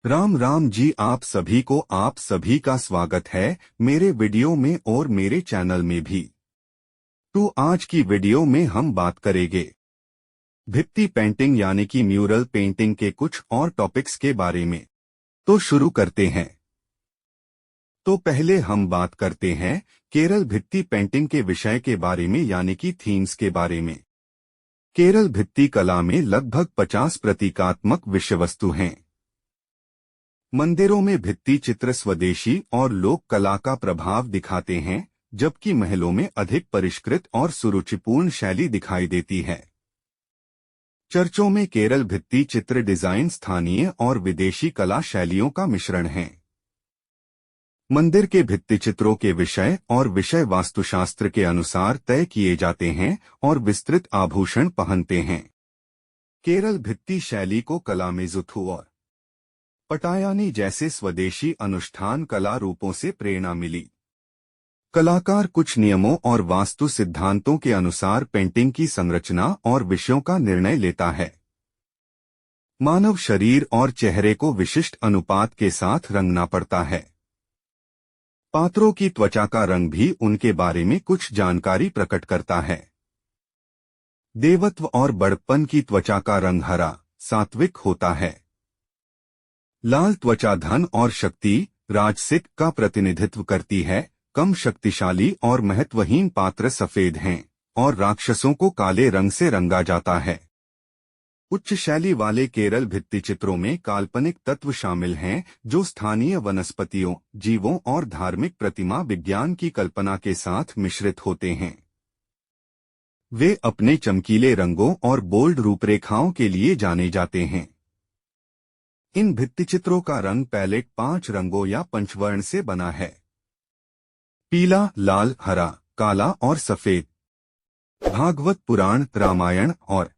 राम राम जी। आप सभी का स्वागत है मेरे वीडियो में और मेरे चैनल में भी। तो आज की वीडियो में हम बात करेंगे भित्ति पेंटिंग यानी कि म्यूरल पेंटिंग के कुछ और टॉपिक्स के बारे में। तो शुरू करते हैं। तो पहले हम बात करते हैं केरल भित्ति पेंटिंग के विषय के बारे में यानी कि थीम्स के बारे में। केरल भित्ति कला में लगभग 50 प्रतीकात्मक विषय वस्तु हैं। मंदिरों में भित्ति चित्र स्वदेशी और लोक कला का प्रभाव दिखाते हैं, जबकि महलों में अधिक परिष्कृत और सुरुचिपूर्ण शैली दिखाई देती है। चर्चों में केरल भित्ति चित्र डिजाइन स्थानीय और विदेशी कला शैलियों का मिश्रण है। मंदिर के भित्ति चित्रों के विषय और विषय वास्तुशास्त्र के अनुसार तय किए जाते हैं और विस्तृत आभूषण पहनते हैं। केरल भित्ति शैली को कला में जुथु और पटायानी जैसे स्वदेशी अनुष्ठान कला रूपों से प्रेरणा मिली। कलाकार कुछ नियमों और वास्तु सिद्धांतों के अनुसार पेंटिंग की संरचना और विषयों का निर्णय लेता है। मानव शरीर और चेहरे को विशिष्ट अनुपात के साथ रंगना पड़ता है। पात्रों की त्वचा का रंग भी उनके बारे में कुछ जानकारी प्रकट करता है। देवत्व और बड़प्पन की त्वचा का रंग हरा, सात्विक होता है। लाल त्वचा धन और शक्ति, राजसिक का प्रतिनिधित्व करती है। कम शक्तिशाली और महत्वहीन पात्र सफेद हैं और राक्षसों को काले रंग से रंगा जाता है। उच्च शैली वाले केरल भित्ति चित्रों में काल्पनिक तत्व शामिल हैं, जो स्थानीय वनस्पतियों, जीवों और धार्मिक प्रतिमा विज्ञान की कल्पना के साथ मिश्रित होते हैं। वे अपने चमकीले रंगों और बोल्ड रूपरेखाओं के लिए जाने जाते हैं। इन भित्तिचित्रों का रंग पैलेट 5 रंगों या पंचवर्ण से बना है: पीला, लाल, हरा, काला और सफेद। भागवत पुराण, रामायण और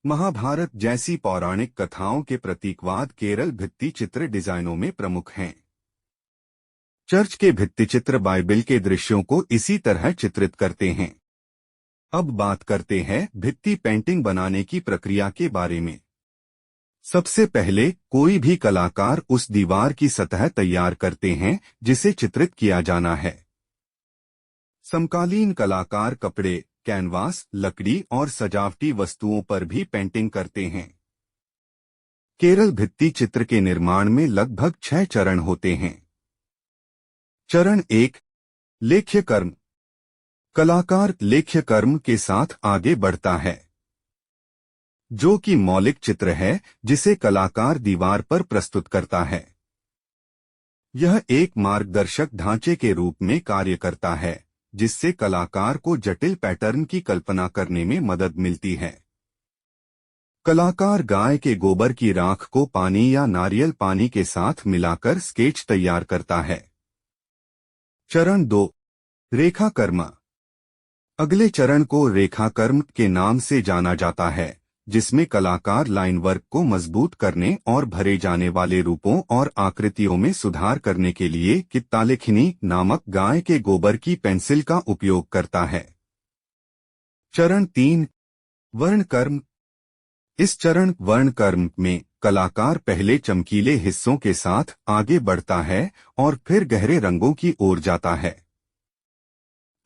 महाभारत जैसी पौराणिक कथाओं के प्रतीकवाद केरल भित्ति चित्र डिजाइनों में प्रमुख हैं। चर्च के भित्तिचित्र बाइबिल के दृश्यों को इसी तरह चित्रित करते हैं। अब बात करते हैं भित्ति पेंटिंग बनाने की प्रक्रिया के बारे में। सबसे पहले कोई भी कलाकार उस दीवार की सतह तैयार करते हैं जिसे चित्रित किया जाना है। समकालीन कलाकार कपड़े, कैनवास, लकड़ी और सजावटी वस्तुओं पर भी पेंटिंग करते हैं। केरल भित्ति चित्र के निर्माण में लगभग 6 चरण होते हैं। चरण 1, लेख्य कर्म। कलाकार लेख्य कर्म के साथ आगे बढ़ता है, जो कि मौलिक चित्र है जिसे कलाकार दीवार पर प्रस्तुत करता है। यह एक मार्गदर्शक ढांचे के रूप में कार्य करता है, जिससे कलाकार को जटिल पैटर्न की कल्पना करने में मदद मिलती है। कलाकार गाय के गोबर की राख को पानी या नारियल पानी के साथ मिलाकर स्केच तैयार करता है। चरण 2, रेखा कर्म। अगले चरण को रेखा कर्म के नाम से जाना जाता है, जिसमें कलाकार लाइन वर्क को मजबूत करने और भरे जाने वाले रूपों और आकृतियों में सुधार करने के लिए कित्तालेखनी नामक गाय के गोबर की पेंसिल का उपयोग करता है। चरण 3, वर्णकर्म। इस चरण वर्णकर्म में कलाकार पहले चमकीले हिस्सों के साथ आगे बढ़ता है और फिर गहरे रंगों की ओर जाता है।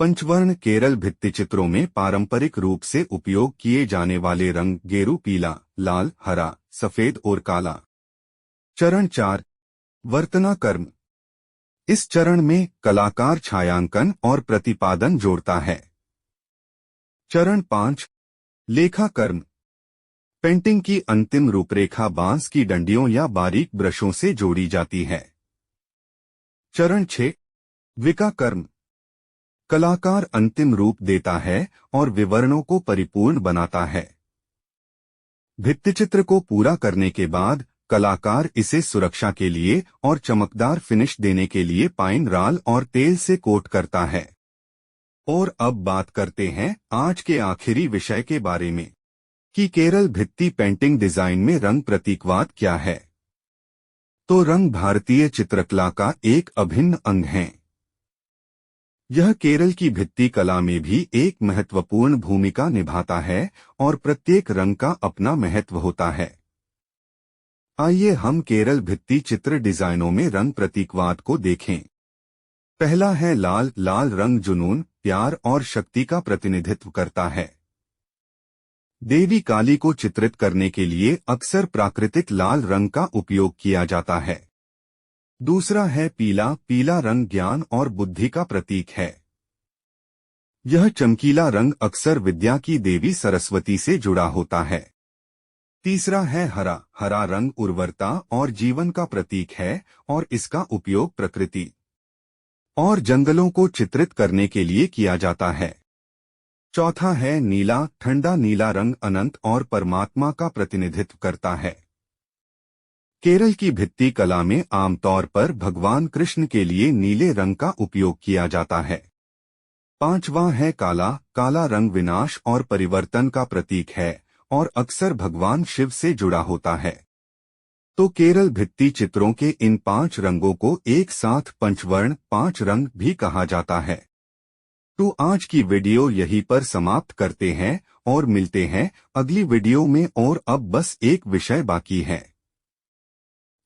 पंचवर्ण केरल भित्तिचित्रों में पारंपरिक रूप से उपयोग किए जाने वाले रंग गेरू, पीला, लाल, हरा, सफेद और काला। चरण 4, वर्तना कर्म। इस चरण में कलाकार छायांकन और प्रतिपादन जोड़ता है। चरण 5, लेखा कर्म। पेंटिंग की अंतिम रूपरेखा बांस की डंडियों या बारीक ब्रशों से जोड़ी जाती है। चरण 6, विका कर्म। कलाकार अंतिम रूप देता है और विवरणों को परिपूर्ण बनाता है। भित्तिचित्र को पूरा करने के बाद कलाकार इसे सुरक्षा के लिए और चमकदार फिनिश देने के लिए पाइन राल और तेल से कोट करता है। और अब बात करते हैं आज के आखिरी विषय के बारे में कि केरल भित्ति पेंटिंग डिजाइन में रंग प्रतीकवाद क्या है। तो रंग भारतीय चित्रकला का एक अभिन्न अंग है। यह केरल की भित्ति कला में भी एक महत्वपूर्ण भूमिका निभाता है और प्रत्येक रंग का अपना महत्व होता है। आइए हम केरल भित्ति चित्र डिजाइनों में रंग प्रतीकवाद को देखें। पहला है लाल। लाल रंग जुनून, प्यार और शक्ति का प्रतिनिधित्व करता है। देवी काली को चित्रित करने के लिए अक्सर प्राकृतिक लाल रंग का उपयोग किया जाता है। दूसरा है पीला। पीला रंग ज्ञान और बुद्धि का प्रतीक है। यह चमकीला रंग अक्सर विद्या की देवी सरस्वती से जुड़ा होता है। तीसरा है हरा। हरा रंग उर्वरता और जीवन का प्रतीक है और इसका उपयोग प्रकृति और जंगलों को चित्रित करने के लिए किया जाता है। चौथा है नीला। ठंडा नीला रंग अनंत और परमात्मा का प्रतिनिधित्व करता है। केरल की भित्ति कला में आमतौर पर भगवान कृष्ण के लिए नीले रंग का उपयोग किया जाता है। पांचवां है काला। काला रंग विनाश और परिवर्तन का प्रतीक है और अक्सर भगवान शिव से जुड़ा होता है। तो केरल भित्ति चित्रों के इन 5 रंगों को एक साथ पंचवर्ण 5 रंग भी कहा जाता है। तो आज की वीडियो यहीं पर समाप्त करते हैं और मिलते हैं अगली वीडियो में। और अब बस एक विषय बाकी है,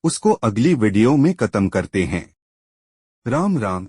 उसको अगली वीडियो में खत्म करते हैं। राम राम।